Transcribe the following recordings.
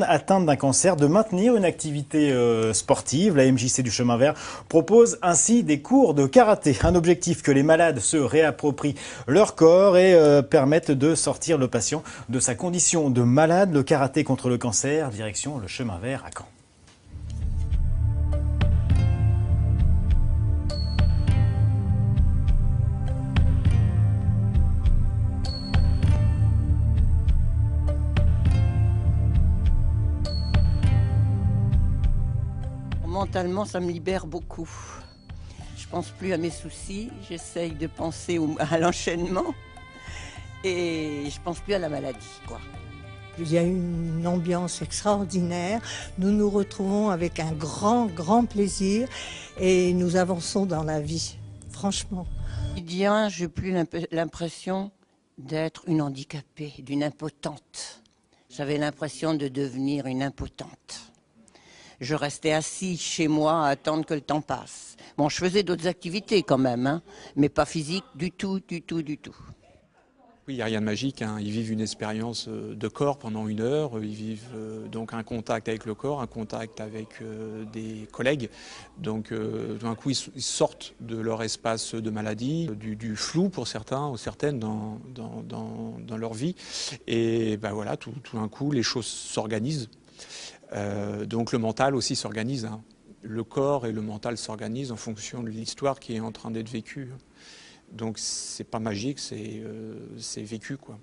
Atteinte d'un cancer de maintenir une activité sportive. La MJC du Chemin Vert propose ainsi des cours de karaté. Un objectif que les malades se réapproprient leur corps et permettent de sortir le patient de sa condition de malade. Le karaté contre le cancer, direction le Chemin Vert à Caen. Mentalement, ça me libère beaucoup. Je pense plus à mes soucis, j'essaye de penser à l'enchaînement et je pense plus à la maladie, quoi. Il y a une ambiance extraordinaire. Nous nous retrouvons avec un grand plaisir et nous avançons dans la vie, franchement. Quotidien, j'ai plus l'impression d'être une handicapée, d'une impotente. J'avais l'impression de devenir une impotente. Je restais assis chez moi à attendre que le temps passe. Bon, je faisais d'autres activités quand même, hein, mais pas physique du tout. Oui, il n'y a rien de magique, hein. Ils vivent une expérience de corps pendant 1 heure. Ils vivent donc un contact avec le corps, un contact avec des collègues. Donc d'un coup, ils sortent de leur espace de maladie, du flou pour certains ou certaines dans leur vie. Et ben voilà, tout d'un coup, les choses s'organisent. Donc le mental aussi s'organise, hein. Le corps et le mental s'organisent en fonction de l'histoire qui est en train d'être vécue. Donc c'est pas magique, c'est vécu, quoi.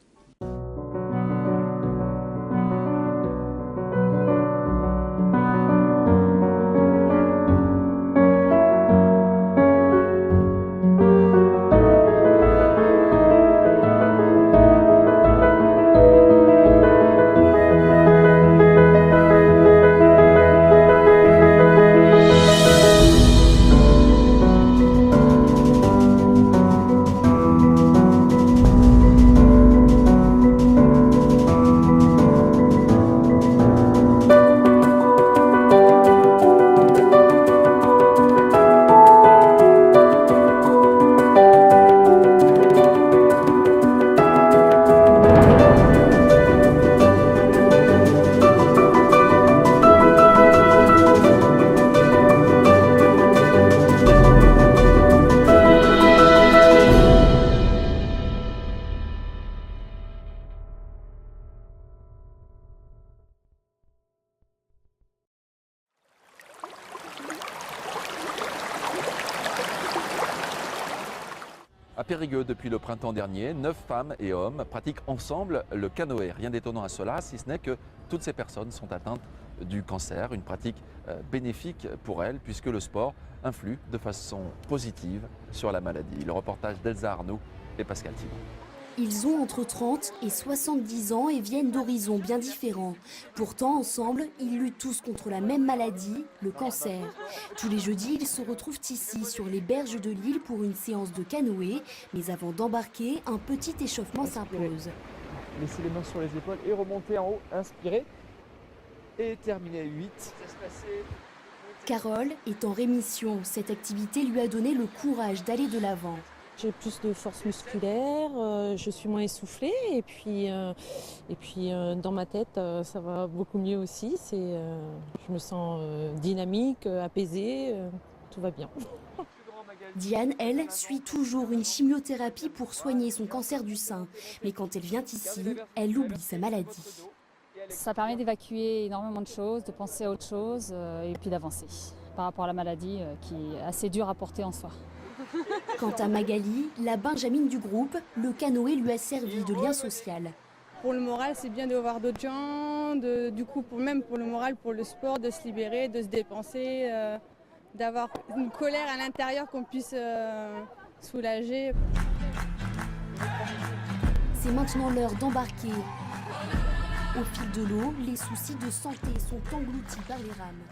À Périgueux, depuis le printemps dernier, 9 femmes et hommes pratiquent ensemble le canoë. Rien d'étonnant à cela, si ce n'est que toutes ces personnes sont atteintes du cancer, une pratique bénéfique pour elle puisque le sport influe de façon positive sur la maladie. Le reportage d'Elsa Arnaud et Pascal Thibon. Ils ont entre 30 et 70 ans et viennent d'horizons bien différents. Pourtant, ensemble, ils luttent tous contre la même maladie, le cancer. Tous les jeudis, ils se retrouvent ici, sur les berges de l'île, pour une séance de canoë. Mais avant d'embarquer, un petit échauffement s'impose. Laissez les mains sur les épaules et remontez en haut, inspirez. Et terminez à 8. Carole est en rémission. Cette activité lui a donné le courage d'aller de l'avant. J'ai plus de force musculaire, je suis moins essoufflée et puis dans ma tête ça va beaucoup mieux aussi. Je me sens dynamique, apaisée, tout va bien. Diane, elle, suit toujours une chimiothérapie pour soigner son cancer du sein. Mais quand elle vient ici, elle oublie sa maladie. Ça permet d'évacuer énormément de choses, de penser à autre chose et puis d'avancer par rapport à la maladie qui est assez dure à porter en soi. Quant à Magali, la benjamine du groupe, le canoë lui a servi de lien social. Pour le moral, c'est bien de voir d'autres gens, du coup, même pour le moral, pour le sport, de se libérer, de se dépenser, d'avoir une colère à l'intérieur qu'on puisse soulager. C'est maintenant l'heure d'embarquer. Au fil de l'eau, les soucis de santé sont engloutis par les rames.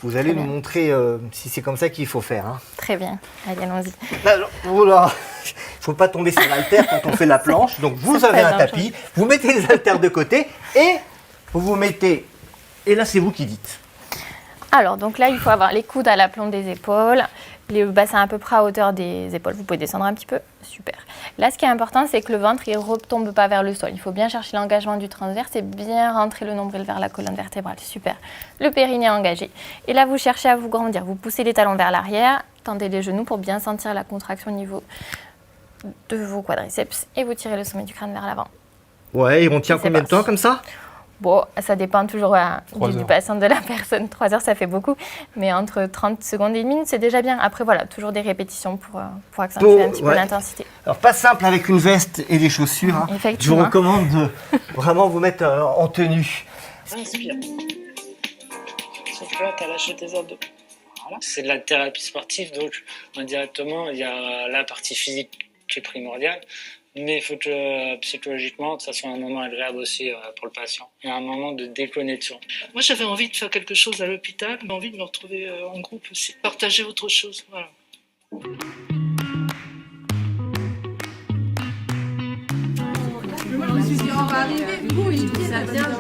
Vous allez nous montrer si c'est comme ça qu'il faut faire. Hein. Très bien, allez, allons-y. Voilà. Il ne faut pas tomber sur l'haltère quand on fait la planche. Donc vous avez un tapis, vous mettez les haltères de côté et vous vous mettez... Et là, c'est vous qui dites. Alors, donc là, il faut avoir les coudes à l'aplomb des épaules, le bassin à peu près à hauteur des épaules. Vous pouvez descendre un petit peu, super. Là, ce qui est important, c'est que le ventre, il ne retombe pas vers le sol. Il faut bien chercher l'engagement du transverse et bien rentrer le nombril vers la colonne vertébrale, super. Le périnée engagé. Et là, vous cherchez à vous grandir. Vous poussez les talons vers l'arrière, tendez les genoux pour bien sentir la contraction au niveau de vos quadriceps et vous tirez le sommet du crâne vers l'avant. Ouais, et on tient combien de temps comme ça ? Bon, ça dépend toujours du patient, de la personne. 3 heures, ça fait beaucoup. Mais entre 30 secondes et 1 minute, c'est déjà bien. Après, voilà, toujours des répétitions pour accentuer un petit peu l'intensité. Alors, pas simple avec une veste et des chaussures. Hein. Je vous recommande de vraiment vous mettre en tenue. Inspire. Sauf que là, tu as lâché tes abdos. Voilà. C'est de la thérapie sportive, donc indirectement, il y a la partie physique qui est primordiale. Mais il faut que psychologiquement, ça soit un moment agréable aussi pour le patient. Et un moment de déconnexion. Moi, j'avais envie de faire quelque chose à l'hôpital, mais envie de me retrouver en groupe aussi, partager autre chose. Voilà. On va arriver, du coup, il dit ça vient.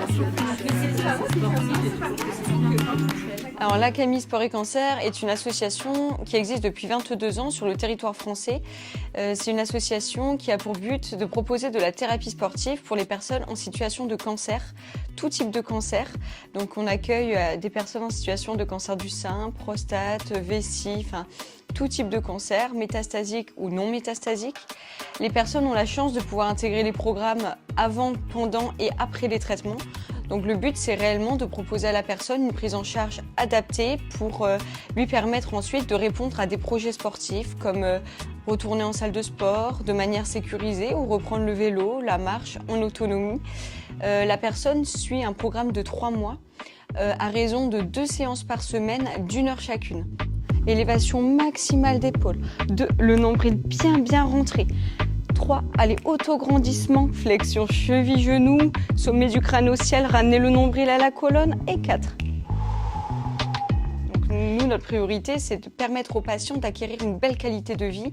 Alors l'Académie Sport et Cancer est une association qui existe depuis 22 ans sur le territoire français. C'est une association qui a pour but de proposer de la thérapie sportive pour les personnes en situation de cancer, tout type de cancer. Donc on accueille des personnes en situation de cancer du sein, prostate, vessie, enfin tout type de cancer, métastasique ou non métastasique. Les personnes ont la chance de pouvoir intégrer les programmes avant, pendant et après les traitements. Donc le but, c'est réellement de proposer à la personne une prise en charge adaptée pour lui permettre ensuite de répondre à des projets sportifs comme retourner en salle de sport de manière sécurisée ou reprendre le vélo, la marche en autonomie. La personne suit un programme de 3 mois à raison de 2 séances par semaine d'1 heure chacune. Élévation maximale d'épaule, le nombril bien rentré. 3, allez, autograndissement, flexion cheville-genou, sommet du crâne au ciel, ramener le nombril à la colonne. Et 4. Donc nous, notre priorité, c'est de permettre aux patients d'acquérir une belle qualité de vie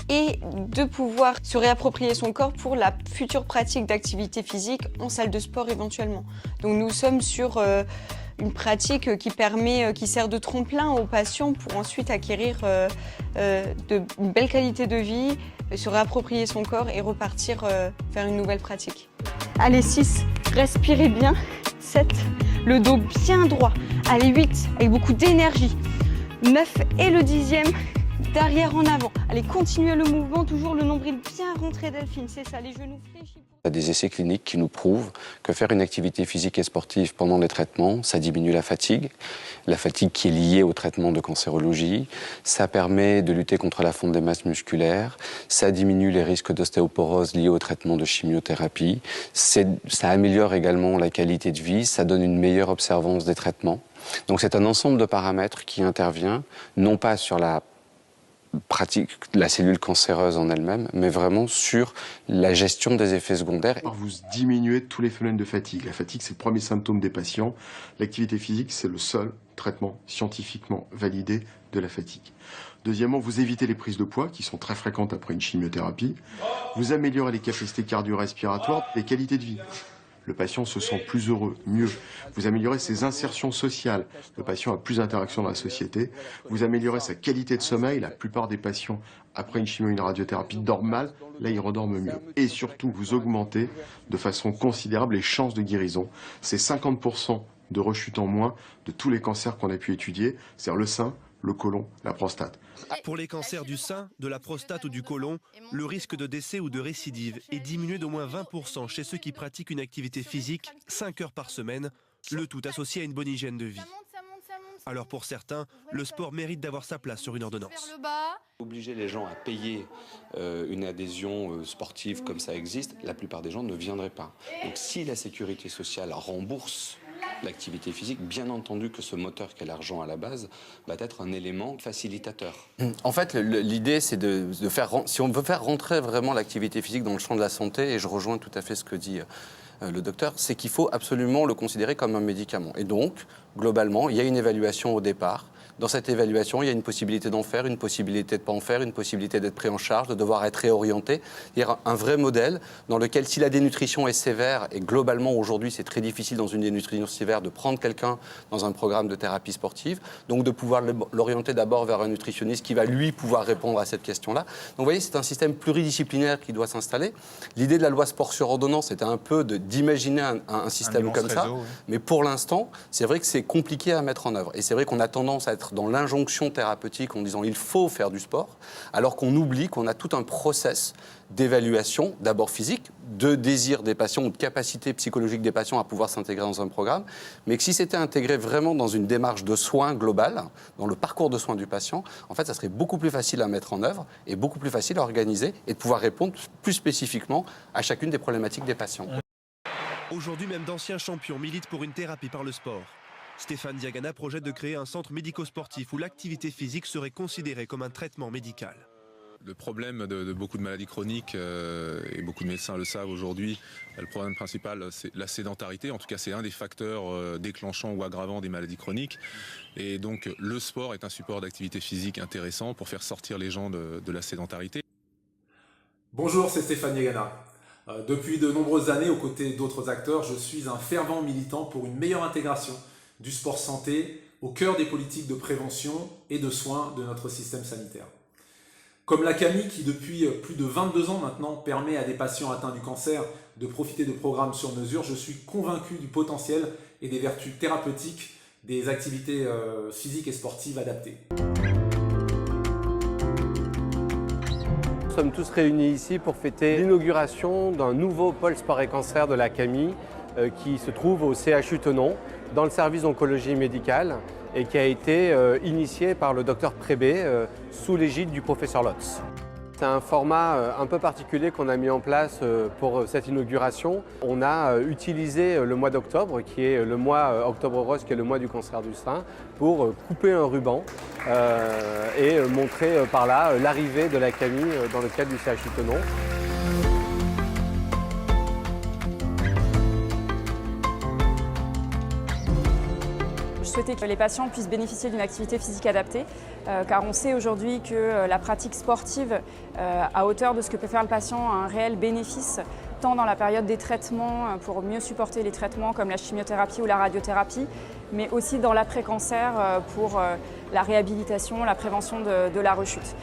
et de pouvoir se réapproprier son corps pour la future pratique d'activité physique en salle de sport éventuellement. Donc nous sommes sur une pratique qui sert de tremplin aux patients pour ensuite acquérir une belle qualité de vie, se réapproprier son corps et repartir vers une nouvelle pratique. Allez, 6, respirez bien. 7, le dos bien droit. Allez, 8, avec beaucoup d'énergie. 9 et le 10e, d'arrière en avant. Allez, continuez le mouvement, toujours le nombril bien rentré, Delphine, c'est ça, les genoux fléchis. Il y a des essais cliniques qui nous prouvent que faire une activité physique et sportive pendant les traitements, ça diminue la fatigue qui est liée au traitement de cancérologie, ça permet de lutter contre la fonte des masses musculaires, ça diminue les risques d'ostéoporose liés au traitement de chimiothérapie, ça améliore également la qualité de vie, ça donne une meilleure observance des traitements. Donc c'est un ensemble de paramètres qui intervient, non pas sur la cellule cancéreuse en elle-même, mais vraiment sur la gestion des effets secondaires. Vous diminuez tous les phénomènes de fatigue. La fatigue, c'est le premier symptôme des patients. L'activité physique, c'est le seul traitement scientifiquement validé de la fatigue. Deuxièmement, vous évitez les prises de poids, qui sont très fréquentes après une chimiothérapie. Vous améliorez les capacités cardio-respiratoires, les qualités de vie. Le patient se sent plus heureux, mieux. Vous améliorez ses insertions sociales. Le patient a plus d'interactions dans la société. Vous améliorez sa qualité de sommeil. La plupart des patients, après une chimio, une radiothérapie, dorment mal. Là, ils redorment mieux. Et surtout, vous augmentez de façon considérable les chances de guérison. C'est 50% de rechute en moins de tous les cancers qu'on a pu étudier, c'est-à-dire le sein, le côlon, la prostate. Pour les cancers du sein, de la prostate ou du côlon, le risque de décès ou de récidive est diminué d'au moins 20% chez ceux qui pratiquent une activité physique 5 heures par semaine, le tout associé à une bonne hygiène de vie. Alors pour certains, le sport mérite d'avoir sa place sur une ordonnance. Obliger les gens à payer une adhésion sportive comme ça existe, la plupart des gens ne viendraient pas. Donc si la sécurité sociale rembourse l'activité physique, bien entendu que ce moteur qu'est l'argent à la base va être un élément facilitateur. En fait, l'idée, c'est de faire, si on veut faire rentrer vraiment l'activité physique dans le champ de la santé, et je rejoins tout à fait ce que dit le docteur, c'est qu'il faut absolument le considérer comme un médicament. Et donc, globalement, il y a une évaluation au départ. Dans cette évaluation, il y a une possibilité d'en faire, une possibilité de ne pas en faire, une possibilité d'être pris en charge, de devoir être réorienté. Il y a un vrai modèle dans lequel, si la dénutrition est sévère, et globalement aujourd'hui c'est très difficile dans une dénutrition sévère de prendre quelqu'un dans un programme de thérapie sportive, donc de pouvoir l'orienter d'abord vers un nutritionniste qui va lui pouvoir répondre à cette question-là. Donc vous voyez, c'est un système pluridisciplinaire qui doit s'installer. L'idée de la loi sport sur ordonnance était un peu d'imaginer un système comme ça, oui. Mais pour l'instant, c'est vrai que c'est compliqué à mettre en œuvre. Et c'est vrai qu'on a tendance à être dans l'injonction thérapeutique en disant il faut faire du sport, alors qu'on oublie qu'on a tout un process d'évaluation, d'abord physique, de désir des patients ou de capacité psychologique des patients à pouvoir s'intégrer dans un programme, mais que si c'était intégré vraiment dans une démarche de soins globale, dans le parcours de soins du patient, en fait, ça serait beaucoup plus facile à mettre en œuvre et beaucoup plus facile à organiser et de pouvoir répondre plus spécifiquement à chacune des problématiques des patients. Aujourd'hui, même d'anciens champions militent pour une thérapie par le sport. Stéphane Diagana projette de créer un centre médico-sportif où l'activité physique serait considérée comme un traitement médical. Le problème de beaucoup de maladies chroniques, et beaucoup de médecins le savent aujourd'hui, le problème principal c'est la sédentarité, en tout cas c'est un des facteurs déclenchants ou aggravants des maladies chroniques. Et donc le sport est un support d'activité physique intéressant pour faire sortir les gens de la sédentarité. Bonjour, c'est Stéphane Diagana. Depuis de nombreuses années, aux côtés d'autres acteurs, je suis un fervent militant pour une meilleure intégration du sport santé au cœur des politiques de prévention et de soins de notre système sanitaire. Comme la CAMI qui depuis plus de 22 ans maintenant permet à des patients atteints du cancer de profiter de programmes sur mesure, je suis convaincu du potentiel et des vertus thérapeutiques des activités physiques et sportives adaptées. Nous sommes tous réunis ici pour fêter l'inauguration d'un nouveau pôle sport et cancer de la CAMI qui se trouve au CHU Thonon, dans le service d'oncologie médicale et qui a été initié par le docteur Prébé sous l'égide du professeur Lotz. C'est un format un peu particulier qu'on a mis en place pour cette inauguration. On a utilisé le mois d'octobre, qui est le mois Octobre Rose, qui est le mois du cancer du sein, pour couper un ruban et montrer par là l'arrivée de la CAMI dans le cadre du CHU Thonon. Je souhaitais que les patients puissent bénéficier d'une activité physique adaptée, car on sait aujourd'hui que la pratique sportive, à hauteur de ce que peut faire le patient, a un réel bénéfice, tant dans la période des traitements, pour mieux supporter les traitements comme la chimiothérapie ou la radiothérapie, mais aussi dans l'après-cancer pour la réhabilitation, la prévention de la rechute.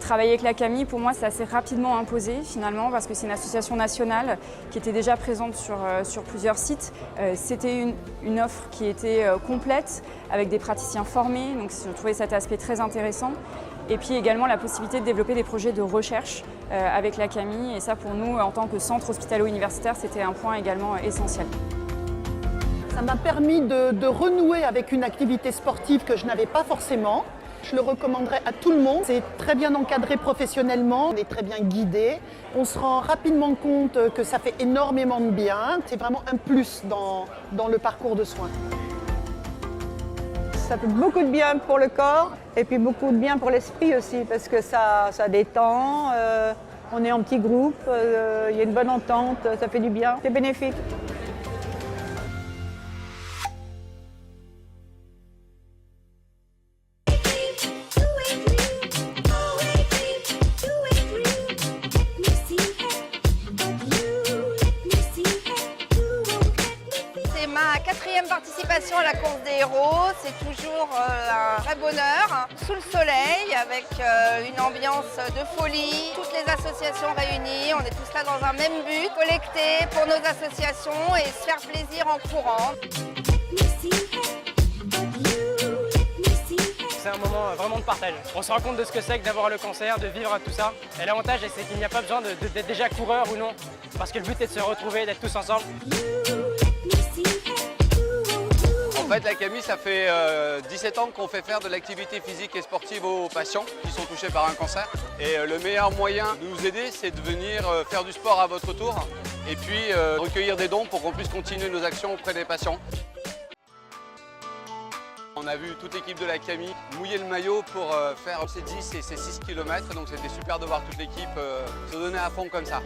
Travailler avec la CAMI, pour moi, c'est assez rapidement imposé finalement parce que c'est une association nationale qui était déjà présente sur plusieurs sites. C'était une offre qui était complète avec des praticiens formés, donc je trouvais cet aspect très intéressant. Et puis également la possibilité de développer des projets de recherche avec la Camille. Et ça, pour nous, en tant que centre hospitalo-universitaire, c'était un point également essentiel. Ça m'a permis de renouer avec une activité sportive que je n'avais pas forcément. Je le recommanderais à tout le monde. C'est très bien encadré professionnellement, on est très bien guidé. On se rend rapidement compte que ça fait énormément de bien. C'est vraiment un plus dans le parcours de soins. Ça fait beaucoup de bien pour le corps et puis beaucoup de bien pour l'esprit aussi parce que ça détend, on est en petit groupe, il y a une bonne entente, ça fait du bien, c'est bénéfique. C'est ma 4e participation à la course des héros, c'est toujours un vrai bonheur, sous le soleil, avec une ambiance de folie, toutes les associations réunies, on est tous là dans un même but, collecter pour nos associations et se faire plaisir en courant. C'est un moment vraiment de partage. On se rend compte de ce que c'est que d'avoir le cancer, de vivre tout ça. Et l'avantage, c'est qu'il n'y a pas besoin d'être déjà coureur ou non, parce que le but est de se retrouver, d'être tous ensemble. En fait, la Camille, ça fait 17 ans qu'on fait faire de l'activité physique et sportive aux patients qui sont touchés par un cancer. Et le meilleur moyen de nous aider, c'est de venir faire du sport à votre tour et puis recueillir des dons pour qu'on puisse continuer nos actions auprès des patients. On a vu toute l'équipe de la Camille mouiller le maillot pour faire ces 10 et ces 6 km, donc c'était super de voir toute l'équipe se donner à fond comme ça.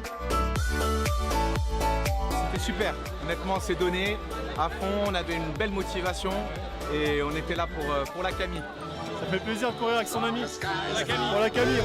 C'était super, honnêtement on s'est donné à fond, on avait une belle motivation et on était là pour la Camille. Ça fait plaisir de courir avec son ami, pour la Camille.